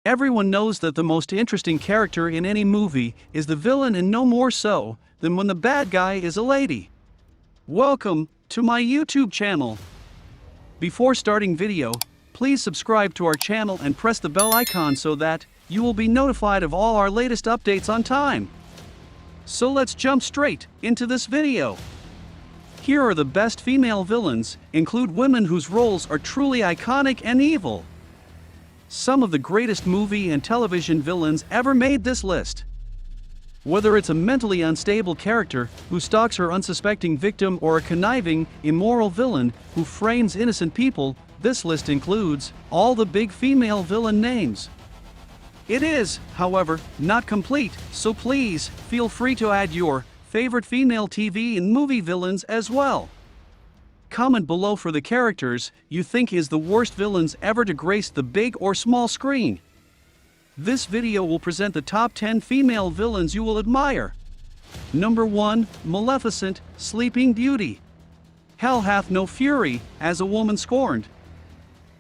Everyone knows that the most interesting character in any movie is the villain, and no more so than when the bad guy is a lady. Welcome to my YouTube channel. Before starting video, please subscribe to our channel and press the bell icon so that you will be notified of all our latest updates on time. So let's jump straight into this video. Here are the best female villains, include women whose roles are truly iconic and evil. Some of the greatest movie and television villains ever made this list. Whether it's a mentally unstable character who stalks her unsuspecting victim or a conniving, immoral villain who frames innocent people, this list includes all the big female villain names. It is, however, not complete, so please feel free to add your favorite female TV and movie villains as well. Comment below for the characters you think is the worst villains ever to grace the big or small screen. This video will present the top 10 female villains you will admire. Number 1, Maleficent, Sleeping Beauty. Hell hath no fury, as a woman scorned.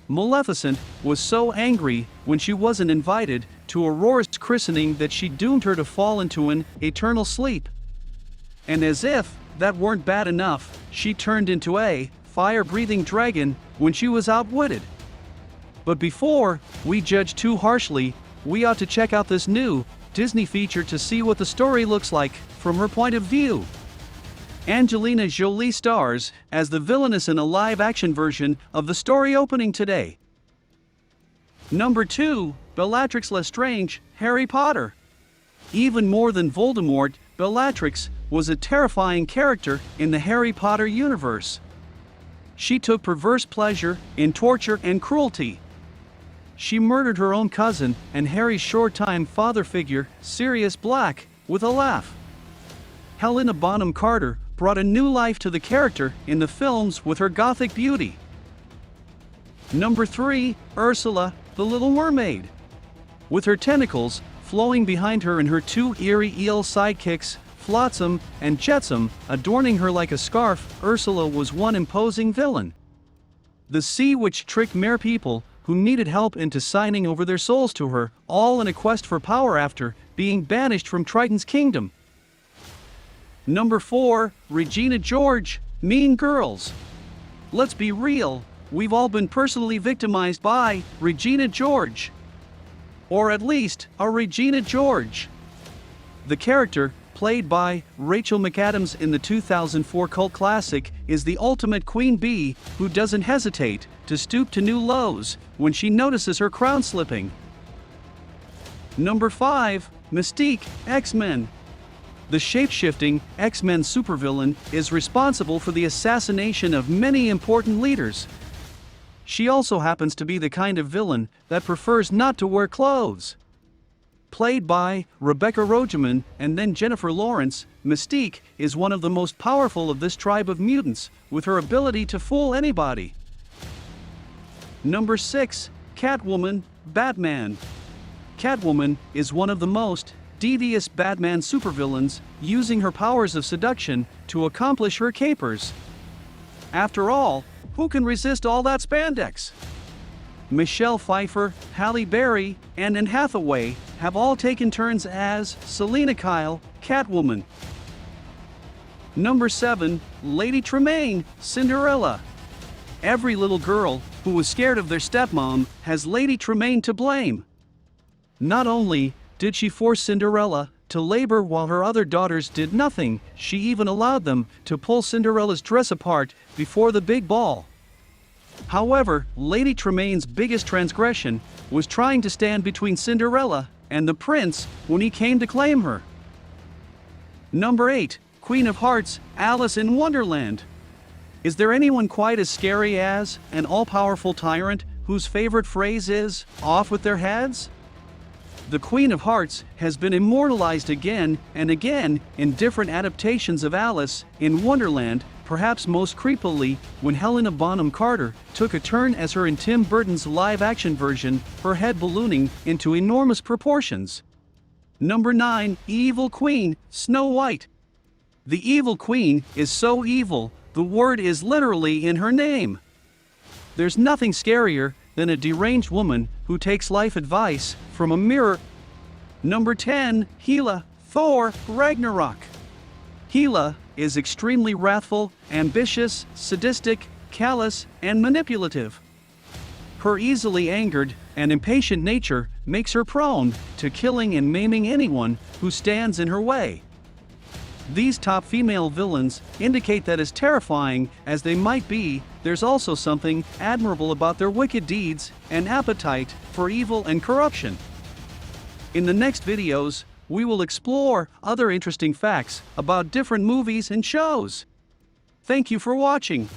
Maleficent was so angry when she wasn't invited to Aurora's christening that she doomed her to fall into an eternal sleep. And as if that weren't bad enough, she turned into a fire-breathing dragon when she was outwitted. But before we judge too harshly, we ought to check out this new Disney feature to see what the story looks like from her point of view. Angelina Jolie stars as the villainess in a live-action version of the story opening today. Number 2, Bellatrix Lestrange, Harry Potter. Even more than Voldemort, Bellatrix was a terrifying character in the Harry Potter universe. She took perverse pleasure in torture and cruelty. She murdered her own cousin and Harry's short-time father figure, Sirius Black, with a laugh. Helena Bonham Carter brought a new life to the character in the films with her gothic beauty. Number 3, Ursula, the Little Mermaid. With her tentacles flowing behind her and her two eerie eel sidekicks, Flotsam and Jetsam, adorning her like a scarf, Ursula was one imposing villain. The sea witch tricked mere people who needed help into signing over their souls to her, all in a quest for power after being banished from Triton's kingdom. Number 4, Regina George, Mean Girls. Let's be real, we've all been personally victimized by Regina George. Or at least a Regina George. The character, played by Rachel McAdams in the 2004 cult classic, is the ultimate queen bee who doesn't hesitate to stoop to new lows when she notices her crown slipping. Number 5, Mystique, X-Men. The shape-shifting X-Men supervillain is responsible for the assassination of many important leaders. She also happens to be the kind of villain that prefers not to wear clothes. Played by Rebecca Rogeman and then Jennifer Lawrence, Mystique is one of the most powerful of this tribe of mutants, with her ability to fool anybody. Number 6, Catwoman, Batman. Catwoman is one of the most devious Batman supervillains, using her powers of seduction to accomplish her capers. After all, who can resist all that spandex? Michelle Pfeiffer, Halle Berry, and Anne Hathaway have all taken turns as Selina Kyle, Catwoman. Number 7, Lady Tremaine, Cinderella. Every little girl who was scared of their stepmom has Lady Tremaine to blame. Not only did she force Cinderella to labor while her other daughters did nothing, she even allowed them to pull Cinderella's dress apart before the big ball. However, Lady Tremaine's biggest transgression was trying to stand between Cinderella and the prince when he came to claim her. Number 8, Queen of Hearts, Alice in Wonderland. Is there anyone quite as scary as an all-powerful tyrant whose favorite phrase is, "off with their heads"? The Queen of Hearts has been immortalized again and again in different adaptations of Alice in Wonderland, perhaps most creepily when Helena Bonham Carter took a turn as her in Tim Burton's live-action version, her head ballooning into enormous proportions. Number 9, Evil Queen, Snow White. The Evil Queen is so evil, the word is literally in her name. There's nothing scarier than a deranged woman who takes life advice from a mirror. Number 10. HELA, THOR, RAGNAROK. HELA is extremely wrathful, ambitious, sadistic, callous, and manipulative. Her easily angered and impatient nature makes her prone to killing and maiming anyone who stands in her way. These top female villains indicate that as terrifying as they might be, there's also something admirable about their wicked deeds and appetite for evil and corruption. In the next videos, we will explore other interesting facts about different movies and shows. Thank you for watching.